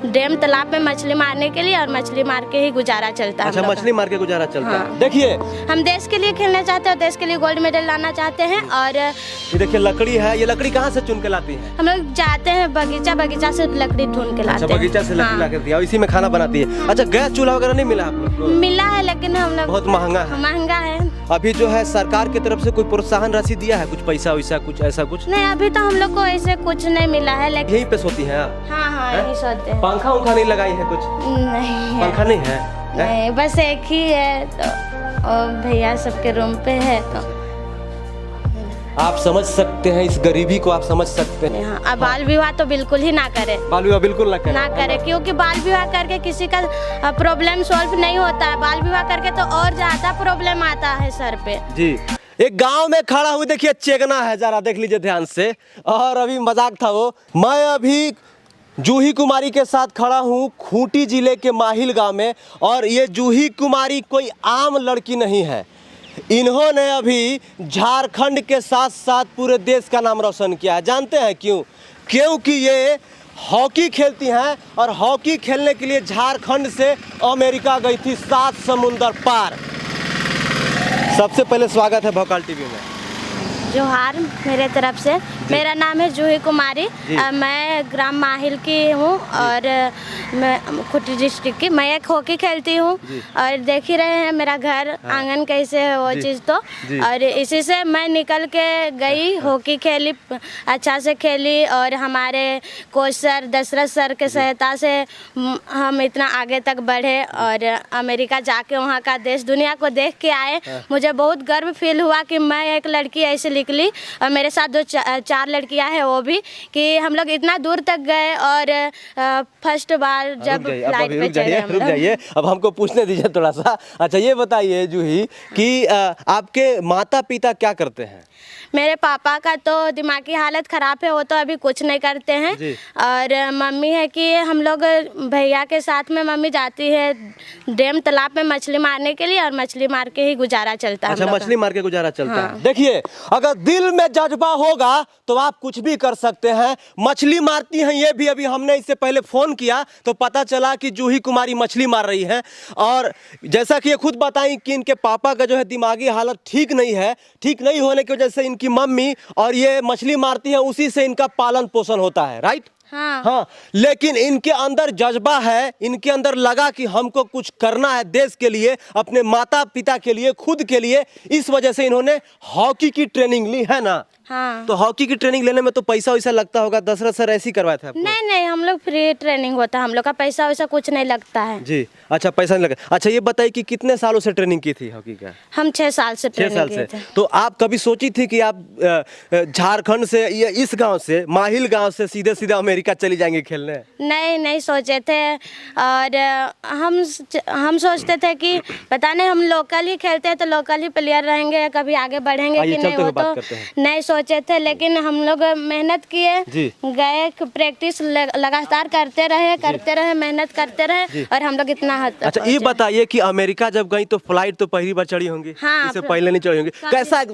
Dam तालाब में मछली मारने के लिए और मछली मार के ही गुजारा चलता है। अच्छा, मछली मार के गुजारा चलता है। हाँ। देखिए, हम देश के लिए खेलना चाहते हैं, देश के लिए गोल्ड मेडल लाना चाहते हैं। और ये देखिए लकड़ी है, ये लकड़ी कहाँ से चुन के लाती है? हम लोग जाते हैं बगीचा से लकड़ी ढूंढ के लाते अच्छा, हैं। बगीचा से लकड़ी हाँ। ला के दिया, इसी में खाना बनाती है। अच्छा, गैस चूल्हा वगैरह नहीं मिला आप लोग को? मिला है लेकिन हम लोग बहुत महंगा है। महंगा है। अभी जो है सरकार की तरफ से कोई प्रोत्साहन राशि दिया है, कुछ पैसा वैसा कुछ ऐसा कुछ? नहीं, अभी तो हम लोग को ऐसे कुछ नहीं मिला है, लेकिन यहीं पे सोती हैं आप? हाँ यही सोते हैं। पंखा उंखा नहीं लगाई है कुछ? नहीं पंखा नहीं है? नहीं, बस एक ही है तो, और भैया सबके रूम पे है तो आप समझ सकते हैं इस गरीबी को, आप समझ सकते हैं। हाँ। अब बाल विवाह तो बिल्कुल ही ना करे, बाल विवाह बिल्कुल ना करें। ना करे, क्योंकि बाल विवाह करके किसी का प्रॉब्लम सॉल्व नहीं होता है। बाल विवाह करके तो और ज्यादा प्रॉब्लम आता है सर पे। जी, एक गांव में खड़ा हुआ, देखिए चेगना है, जरा देख लीजिए ध्यान से। और अभी मजाक था वो। मैं अभी जूही कुमारी के साथ खड़ा हूँ खूंटी जिले के माहिल गांव में। और ये जूही कुमारी कोई आम लड़की नहीं है। इन्होंने अभी झारखंड के साथ साथ पूरे देश का नाम रोशन किया है। जानते हैं क्यों? क्योंकि ये हॉकी खेलती हैं और हॉकी खेलने के लिए झारखंड से अमेरिका गई थी, 7 समुंदर पार। सबसे पहले स्वागत है भोकाल टीवी में। जोहार मेरे तरफ से। मेरा नाम है जूही कुमारी। मैं ग्राम माहिल की हूँ और मैं खूंटी डिस्ट्रिक्ट की। मैं एक हॉकी खेलती हूँ और देख ही रहे हैं मेरा घर आंगन कैसे है वो चीज़ तो। और इसी से मैं निकल के गई, हॉकी खेली, अच्छा से खेली। और हमारे कोच सर दशरथ सर के सहायता से हम इतना आगे तक बढ़े और अमेरिका जाके वहाँ का देश दुनिया को देख के आए। मुझे बहुत गर्व फील हुआ कि मैं एक लड़की ऐसे निकली और मेरे साथ जो 4 लड़कियां हैं वो भी, कि हम लोग इतना दूर तक गए। और फर्स्ट बार जब फ्लाइट पे चढ़े हम जाइए, अब हमको पूछने दीजिए थोड़ा सा। अच्छा, ये बताइए जूही कि आपके माता पिता क्या करते हैं? मेरे पापा का तो दिमागी हालत ख़राब है, वो तो अभी कुछ नहीं करते हैं। और मम्मी है कि हम लोग भैया के साथ में मम्मी जाती है डैम तालाब में मछली मारने के लिए और मछली मार के ही गुजारा चलता है। अच्छा, मछली मार के गुजारा चलता है। देखिए, अगर दिल में जज्बा होगा तो आप कुछ भी कर सकते हैं। मछली मारती हैं ये भी। अभी हमने इससे पहले फ़ोन किया तो पता चला कि जूही कुमारी मछली मार रही है। और जैसा कि ये खुद बताई कि इनके पापा का जो है दिमागी हालत ठीक नहीं है। ठीक नहीं होने की वजह से इनकी मम्मी और ये मछली मारती है, उसी से इनका पालन पोषण होता है। राइट? हाँ, लेकिन इनके अंदर जज्बा है, इनके अंदर लगा कि हमको कुछ करना है देश के लिए, अपने माता पिता के लिए, खुद के लिए। इस वजह से इन्होंने हॉकी की ट्रेनिंग ली है ना। हाँ। तो हॉकी की ट्रेनिंग लेने में तो पैसा वैसा लगता होगा, दशरथ सर ऐसे ही करवाया था आपको? नहीं, हम लोग फ्री ट्रेनिंग होता है, हम लोग का पैसा वैसा कुछ नहीं लगता है। जी, अच्छा, पैसा नहीं लगा। अच्छा, ये बताइए कि कितने सालों से ट्रेनिंग की थी हॉकी का? हम 6 साल से 6 साल से। तो आप कभी सोची थी कि आप झारखंड से, ये इस गांव से, माहिल गांव से सीधे सीधे अमेरिका चली जाएंगे खेलने? नहीं सोचे थे। और हम सोचते थे कि पता नहीं हम लोकल ही खेलते हैं तो लोकल ही प्लेयर रहेंगे, कभी आगे बढ़ेंगे कि नहीं, वो तो नहीं सोचे थे। लेकिन हम लोग मेहनत किए, गए, प्रैक्टिस लगातार करते रहे, मेहनत करते रहे और हम लोग इतना हद तक। अच्छा, ये बताइए कि अमेरिका जब गई तो फ्लाइट तो पहली बार चढ़ी होंगी? हाँ, इससे पहले नहीं चढ़ी होंगी।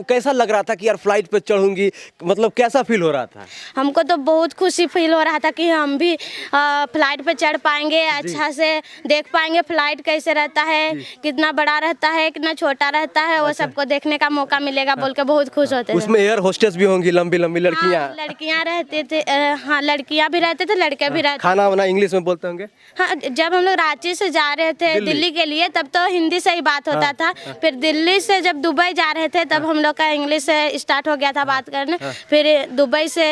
कैसा लग रहा था कि यार फ्लाइट पे चढ़ूंगी? मतलब कैसा फील हो रहा था? हमको तो बहुत खुशी फील हो रहा था कि हम भी फ्लाइट पे चढ़ पाएंगे, अच्छा से देख पाएंगे फ्लाइट कैसे रहता है, कितना बड़ा रहता है, कितना छोटा रहता है, वो सबको देखने का मौका मिलेगा बोल के बहुत खुश होते थे। उसमें एयर होस्टेस भी होंगी, लंबी लंबी लड़कियां? हाँ, लड़कियां रहते थे। हाँ, लड़कियां भी रहते थे, लड़के भी रहते थे। खाना वाना इंग्लिश में बोलते होंगे? हाँ, जब हम लोग रांची से जा रहे थे दिल्ली के लिए तब तो हिंदी से ही बात होता था। फिर दिल्ली से जब दुबई जा रहे थे तब हम लोग का इंग्लिश से स्टार्ट हो गया था बात करने। फिर दुबई से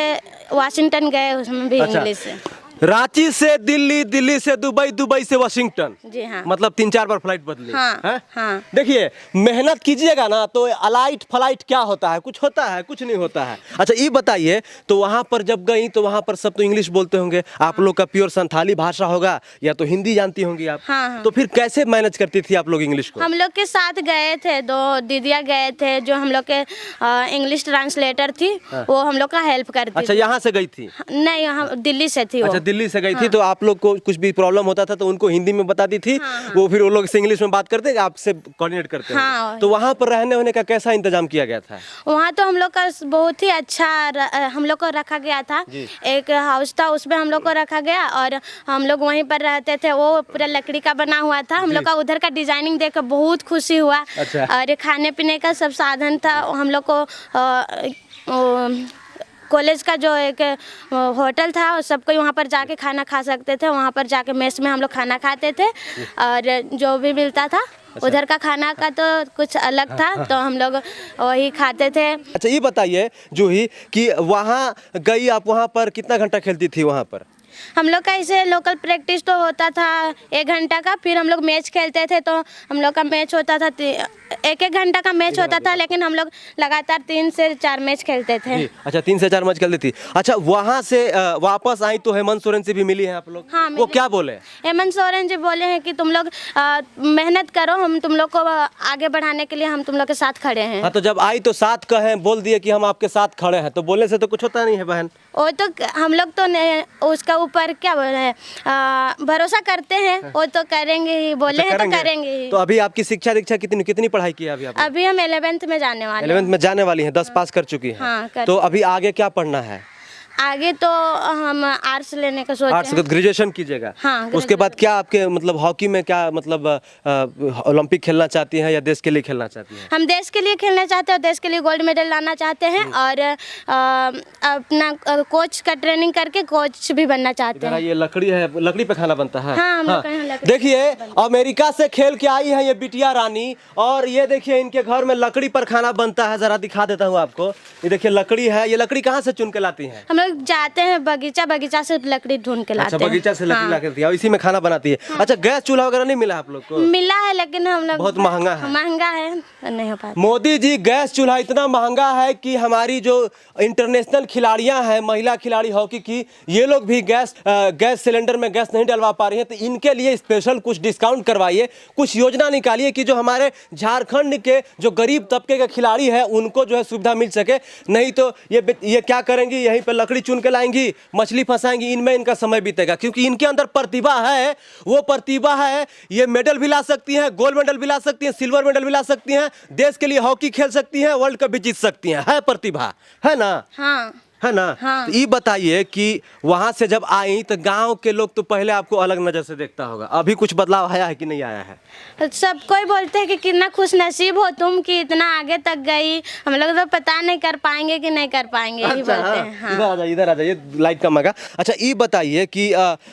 वाशिंगटन गए, उसमें भी इंग्लिश से। रांची से दिल्ली, दिल्ली से दुबई, दुबई से वाशिंगटन। जी हाँ। मतलब 3-4 बार फ्लाइट बदली। हाँ। देखिए, मेहनत कीजिएगा ना तो अलाइट फ्लाइट क्या होता है? कुछ होता है? कुछ नहीं होता है। अच्छा, ये बताइए, तो वहाँ पर जब गई तो वहाँ पर सब तो इंग्लिश बोलते होंगे, आप लोग का प्योर संथाली भाषा होगा या तो हिंदी जानती होंगी आप? हाँ। तो फिर कैसे मैनेज करती थी आप लोग इंग्लिश को? हम लोग के साथ गए थे, 2 दीदियाँ गए थे जो हम लोग के इंग्लिश ट्रांसलेटर थी, वो हम लोग का हेल्प करती। अच्छा, यहाँ से गई थी? नहीं, हम दिल्ली से थी। अच्छा, दिल्ली से गई थी, तो आप लोग को कुछ भी प्रॉब्लम होता था तो उनको हिंदी में बताती थी, वो फिर वो लोग से इंग्लिश में बात करते, आपसे कोऑर्डिनेट करते हैं। तो वहाँ पर रहने होने का कैसा इंतजाम किया गया था? वहाँ तो हम लोग का बहुत ही अच्छा हम लोग को रखा गया था। एक हाउस था, उसमें हम लोग को रखा गया और हम लोग वहीं पर रहते थे। वो पूरा लकड़ी का बना हुआ था। हम लोग का उधर का डिजाइनिंग देखकर बहुत खुशी हुआ। अच्छा। और खाने पीने का सब साधन था। हम लोग को कॉलेज का जो एक होटल था, सब कोई वहाँ पर जाके खाना खा सकते थे। वहाँ पर जाके मेस में हम लोग खाना खाते थे और जो भी मिलता था उधर का खाना का तो कुछ अलग था, तो हम लोग वही खाते थे। अच्छा ये बताइए जूही कि वहाँ गई आप, वहाँ पर कितना घंटा खेलती थी वहाँ पर? हम लोग का ऐसे लोकल प्रैक्टिस तो होता था 1 घंटा का, फिर हम लोग मैच खेलते थे तो हम लोग का मैच होता था 1-1 घंटा का मैच होता था, लेकिन हम लोग लगातार 3 से 4 मैच खेलते थे। अच्छा 3 से 4 मैच खेलती थी। अच्छा वहाँ से वापस आई तो हेमंत सोरेन से भी मिली हैं आप लोग? हाँ, वो क्या बोले? हेमंत सोरेन जी बोले हैं कि तुम लोग मेहनत करो, हम तुम लोग को आगे बढ़ाने के लिए हम तुम लोग के साथ खड़े हैं। हाँ तो जब आई तो साथ कहे, बोल दिए कि हम आपके साथ खड़े हैं, तो बोलने से तो कुछ होता नहीं है बहन। वो तो हम लोग तो उसका ऊपर क्या बोल रहे हैं, भरोसा करते हैं, वो तो करेंगे ही, बोले हैं तो करेंगे ही। तो अभी आपकी शिक्षा दीक्षा कितनी पढ़ाई की है अभी आप? अभी हम 11th में जाने वाले हैं। 11th में जाने वाली हैं, 10 पास कर चुकी हैं। हाँ, तो अभी आगे क्या पढ़ना है? आगे तो हम आर्ट्स लेने का सोच आर्ट्स, ग्रेजुएशन कीजिएगा? हाँ, उसके बाद क्या आपके मतलब हॉकी में क्या मतलब ओलंपिक खेलना चाहती हैं या देश के लिए खेलना चाहती हैं? हम देश के लिए खेलना चाहते हैं, देश के लिए गोल्ड मेडल लाना चाहते हैं और अपना कोच का ट्रेनिंग करके कोच भी बनना चाहते हैं। ये लकड़ी है, लकड़ी पे खाना बनता है। हाँ, हम लोग यहाँ लकड़ी। देखिए अमेरिका से खेल के आई है ये बिटिया रानी, और ये देखिए इनके घर में लकड़ी पर खाना बनता है। जरा दिखा देता हूँ आपको, ये देखिए लकड़ी है। ये लकड़ी कहाँ से चुन के लाती है? हम लोग जाते हैं बगीचा से लकड़ी ढूंढ के लाते हैं। अच्छा बगीचा से लकड़ी ला के दिया, इसी में खाना बनाती है। अच्छा गैस चूल्हा वगैरह नहीं मिला आप लोग को? मिला है, लेकिन हम लोग बहुत महंगा है। महंगा है, नहीं हो पाता। मोदी जी गैस चूल्हा इतना महंगा है कि हमारी जो इंटरनेशनल खिलाड़ियां हैं, महिला खिलाड़ी हॉकी की, ये लोग भी गैस सिलेंडर में गैस नहीं डलवा पा रही हैं। तो इनके लिए स्पेशल कुछ डिस्काउंट करवाइए, कुछ योजना निकालिए कि जो हमारे झारखंड के जो गरीब तबके के खिलाड़ी हैं उनको जो है सुविधा मिल सके। नहीं तो ये क्या करेंगी, यहीं पर लकड़ी चुन के लाएंगी, मछली फंसाएंगी, इनमें इनका समय बीतेगा। क्योंकि इनके अंदर प्रतिभा है, वो प्रतिभा है, ये मेडल भी ला सकती हैं, गोल्ड मेडल भी ला सकती हैं, सिल्वर मेडल भी ला सकती हैं, देश के लिए हॉकी खेल सकती हैं, वर्ल्ड कप भी जीत सकती हैं। है प्रतिभा, है ना? हाँ, है ना? हाँ। तो ये बताइए कि वहां से जब आई तो गांव के लोग तो पहले आपको अलग नजर से देखता होगा, अभी कुछ बदलाव आया है कि नहीं आया है? सब कोई बोलते हैं कि कितना खुश नसीब हो तुम कि इतना आगे तक गई। हम लोग तो पता नहीं कर पाएंगे कि नहीं कर पाएंगे, यही अच्छा, बोलते हैं। हाँ। इधर आ जाइए, लाइट कम आएगा। अच्छा ये बताइए कि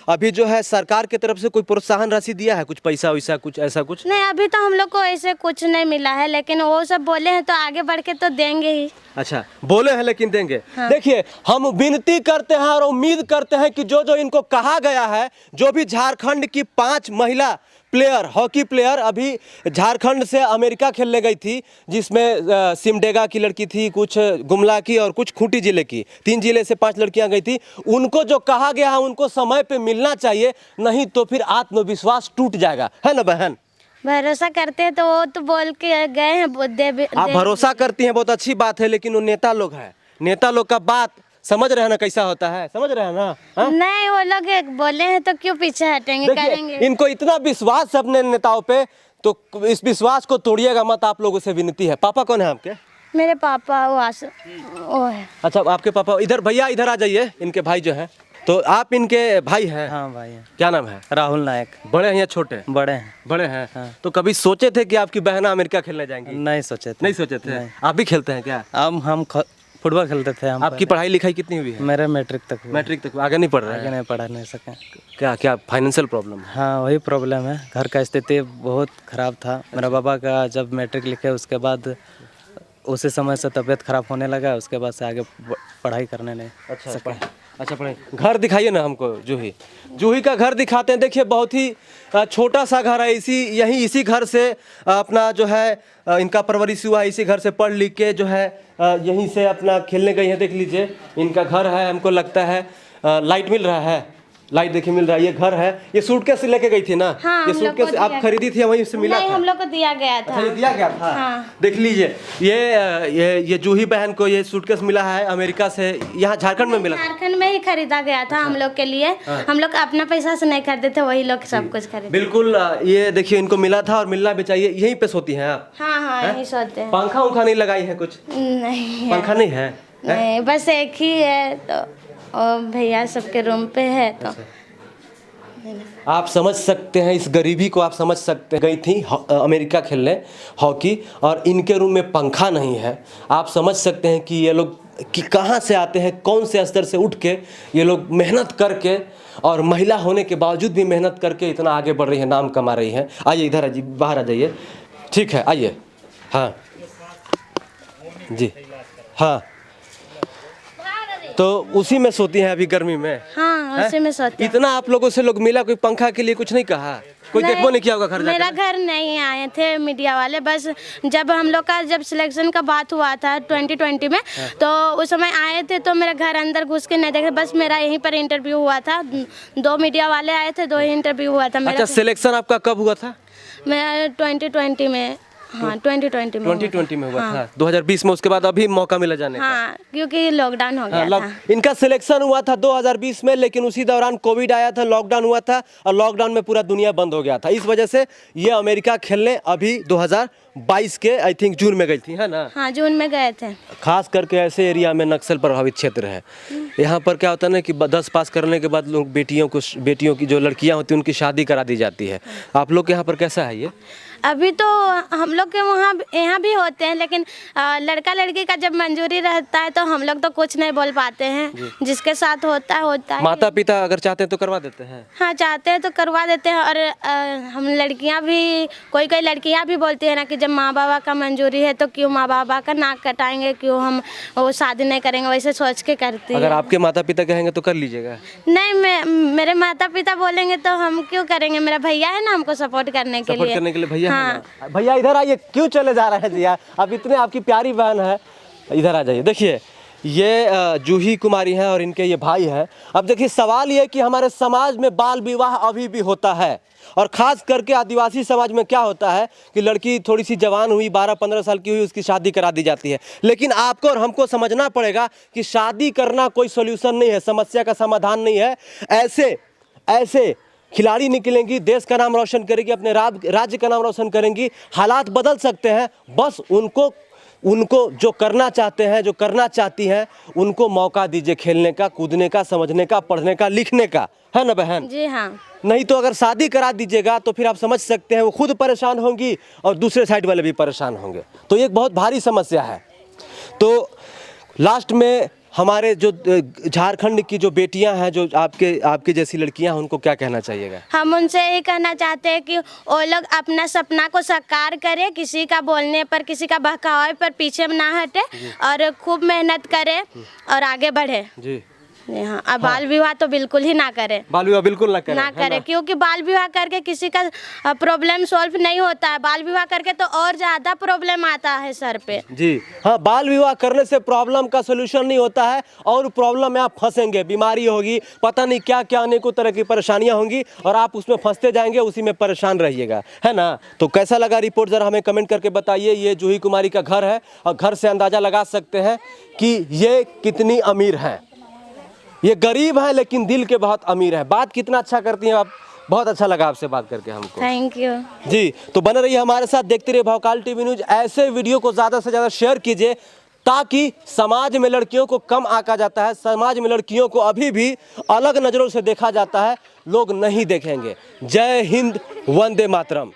अभी जो है सरकार की तरफ से कोई प्रोत्साहन राशि दिया है, कुछ पैसा वैसा कुछ ऐसा कुछ? नहीं, अभी तो हम लोग को ऐसे कुछ नहीं मिला है, लेकिन वो सब बोले हैं तो आगे बढ़ के तो देंगे ही। अच्छा बोले हैं लेकिन देंगे। हाँ। देखिए हम विनती करते हैं और उम्मीद करते हैं कि जो जो इनको कहा गया है, जो भी झारखंड की 5 महिला प्लेयर, हॉकी प्लेयर अभी झारखंड से अमेरिका खेलने गई थी, जिसमें सिमडेगा की लड़की थी, कुछ गुमला की और कुछ खूंटी जिले की, 3 जिले से 5 लड़कियां गई थी। उनको जो कहा गया है उनको समय पे मिलना चाहिए, नहीं तो फिर आत्मविश्वास टूट जाएगा। है ना बहन? भरोसा करते हैं तो वो तो बोल के गए हैं। आप भरोसा करती हैं, बहुत अच्छी बात है, लेकिन वो नेता लोग हैं, नेता लोग का बात समझ रहे हैं ना कैसा होता है, समझ रहे हैं ना? हा? नहीं, वो लोग बोले हैं तो क्यों पीछे हटेंगे, करेंगे। इनको इतना विश्वास है अपने नेताओं पे, तो इस विश्वास को तोड़िएगा मत, आप लोगों से विनती है। पापा कौन है आपके? मेरे पापा वो है। अच्छा आपके पापा, इधर भैया इधर आ जाइए, इनके भाई जो है। तो आप इनके भाई हैं? हाँ भाई हैं। क्या नाम है? राहुल नायक। बड़े हैं या छोटे? बड़े हैं। बड़े हैं। हाँ। तो कभी सोचे थे कि आपकी बहना अमेरिका खेलने जाएंगी? नहीं सोचे थे। नहीं सोचे थे। नहीं। आप भी खेलते हैं क्या? हम फुटबॉल खेलते थे। हम आपकी पढ़ाई लिखाई कितनी हुई है? मेरे मैट्रिक तक हुआ। मैट्रिक तक, आगे नहीं पढ़ रहे आगे हैं? नहीं पढ़ा नहीं सके। क्या क्या फाइनेंशियल प्रॉब्लम है? हाँ वही प्रॉब्लम है, घर का स्थिति बहुत खराब था। मेरा बाबा का जब मैट्रिक लिखे उसके बाद उसी समय से तबीयत खराब होने लगा, उसके बाद से आगे पढ़ाई करने नहीं सके। अच्छा पढ़े। घर दिखाइए ना हमको, जूही का घर दिखाते हैं। देखिए बहुत ही छोटा सा घर है, इसी घर से अपना जो है इनका परवरिश हुआ, इसी घर से पढ़ लिख के जो है यहीं से अपना खेलने गई है। देख लीजिए इनका घर है, हमको लगता है लाइट मिल रहा है, लाइट देखिए मिल रहा है, ये घर है। ये सूटकेस लेके गई थी ना? हाँ, ये हम लोग सूटकेस को आप दिया खरीदी थी, वहीं से मिला नहीं, था? हम लोग को दिया गया था। अच्छा, ये दिया गया था। हाँ। देख लीजिए, ये जूही बहन को ये सूटकेस मिला है अमेरिका से, यहाँ झारखंड में मिला। झारखंड में ही खरीदा गया था हम लोग के लिए। हम लोग अपना पैसा से नहीं खरीदे थे, वही लोग सब कुछ खरीदे। बिल्कुल, ये देखिए इनको मिला था और मिलना भी चाहिए। यहीं पे सोती हैं आप? हाँ हाँ, यही सोते हैं। पंखा उंखा नहीं लगाई है कुछ? नहीं है। पंखा नहीं है? नहीं, बस एक ही है, तो और भैया सबके रूम पे है तो। आप समझ सकते हैं इस गरीबी को, आप समझ सकते हैं। गई थी अमेरिका खेलने हॉकी और इनके रूम में पंखा नहीं है। आप समझ सकते हैं कि ये लोग कि कहाँ से आते हैं, कौन से स्तर से उठ के ये लोग मेहनत करके, और महिला होने के बावजूद भी मेहनत करके इतना आगे बढ़ रही है, नाम कमा रही है। आइए इधर आ जी, बाहर आ जाइए। ठीक है, आइए। हाँ जी, हाँ, तो उसी में सोती हैं अभी गर्मी में? हाँ, उसी में सोते हैं। इतना आप लोगों से लोग मिला, कोई पंखा के लिए कुछ नहीं कहा? कोई देखो नहीं किया होगा घर जाकर? मेरा घर नहीं आए थे मीडिया वाले, बस जब हम लोग का जब सिलेक्शन का बात हुआ था 2020 में, तो उस समय आए थे, तो मेरा घर अंदर घुस के नहीं देखे, बस मेरा यहीं पर इंटरव्यू हुआ था। 2 मीडिया वाले आए थे, 2 ही इंटरव्यू हुआ था मेरा। अच्छा, सिलेक्शन आपका कब हुआ था? मैं 2020 में, हाँ 2020 में 2020 में हुआ था, 2020 में। उसके बाद अभी मौका मिला जाने का? हाँ, क्योंकि लॉकडाउन हो गया था। इनका सिलेक्शन हुआ था 2020 में, लेकिन उसी दौरान कोविड आया था, लॉकडाउन हुआ था, और लॉकडाउन में पूरा दुनिया बंद हो गया था। इस वजह से ये अमेरिका खेलने अभी 2022 के आई थिंक जून में गई थी, है ना? हाँ, जून में गए थे। खास करके ऐसे एरिया में नक्सल प्रभावित क्षेत्र है। यहाँ पर क्या होता है ना कि 10 पास करने के बाद लोग बेटियों की जो लड़कियाँ होती हैं उनकी शादी करा दी जाती है। आप लोग के यहाँ पर कैसा है ये? अभी तो हम लोग के यहाँ भी होते हैं, लेकिन लड़का लड़की का जब मंजूरी रहता है तो हम लोग तो कुछ नहीं बोल पाते हैं। जिसके साथ होता है। माता पिता अगर चाहते हैं तो करवा देते हैं? हाँ, चाहते हैं तो करवा देते हैं। और हम लड़कियां भी, कोई लड़कियां भी बोलती है ना कि जब माँ बाबा का मंजूरी है तो क्यों माँ बाबा का नाक कटाएंगे, क्यों हम वो शादी नहीं करेंगे, वैसे सोच के करती है। अगर आपके माता पिता कहेंगे तो कर लीजिएगा? नहीं, मेरे माता पिता बोलेंगे तो हम क्यों करेंगे। मेरा भैया है ना हमको सपोर्ट करने के लिए। भैया, हाँ। भैया इधर आइए, क्यों चले जा रहे हैं जी यार? अब इतने आपकी प्यारी बहन है, इधर आ जाइए। देखिए, ये जूही कुमारी हैं और इनके ये भाई हैं। अब देखिए, सवाल ये कि हमारे समाज में बाल विवाह अभी भी होता है, और ख़ास करके आदिवासी समाज में क्या होता है कि लड़की थोड़ी सी जवान हुई, 12-15 साल की हुई, उसकी शादी करा दी जाती है। लेकिन आपको और हमको समझना पड़ेगा कि शादी करना कोई सोल्यूशन नहीं है, समस्या का समाधान नहीं है। ऐसे खिलाड़ी निकलेंगी, देश का नाम रोशन करेंगी, अपने राज्य का नाम रोशन करेंगी। हालात बदल सकते हैं, बस उनको जो करना चाहते हैं, जो करना चाहती हैं, उनको मौका दीजिए खेलने का, कूदने का, समझने का, पढ़ने का, लिखने का, है ना बहन? जी हाँ। नहीं तो अगर शादी करा दीजिएगा तो फिर आप समझ सकते हैं वो खुद परेशान होंगी और दूसरे साइड वाले भी परेशान होंगे। तो ये एक बहुत भारी समस्या है। तो लास्ट में हमारे जो झारखंड की जो बेटियां हैं, जो आपके जैसी लड़कियां हैं, उनको क्या कहना चाहिएगा? हम उनसे यही कहना चाहते हैं कि वो लोग अपना सपना को साकार करें, किसी का बोलने पर, किसी का बहकावे पर पीछे ना हटे, और खूब मेहनत करें और आगे बढ़े। जी हाँ, अब बाल विवाह तो बिल्कुल ही ना करें। बाल विवाह बिल्कुल ना करें, क्योंकि बाल विवाह करके किसी का प्रॉब्लम सॉल्व नहीं होता है। बाल विवाह करके तो और ज्यादा प्रॉब्लम आता है सर पे। जी हाँ, बाल विवाह करने से प्रॉब्लम का सोल्यूशन नहीं होता है, और प्रॉब्लम में आप फंसेंगे, बीमारी होगी, पता नहीं क्या क्या अनेकों तरह की परेशानियां होंगी, और आप उसमें फंसते जाएंगे, उसी में परेशान रहिएगा, है ना? तो कैसा लगा रिपोर्ट जरा हमें कमेंट करके बताइए। ये जूही कुमारी का घर है, और घर से अंदाजा लगा सकते हैं कि ये कितनी अमीर है। ये गरीब है लेकिन दिल के बहुत अमीर है। बात कितना अच्छा करती हैं आप, बहुत अच्छा लगा आपसे बात करके हमको। थैंक यू जी। तो बने रहिए हमारे साथ, देखते रहिए भौकाल टीवी न्यूज। ऐसे वीडियो को ज़्यादा से ज़्यादा शेयर कीजिए, ताकि समाज में लड़कियों को कम आंका जाता है, समाज में लड़कियों को अभी भी अलग नज़रों से देखा जाता है, लोग नहीं देखेंगे। जय हिंद, वंदे मातरम।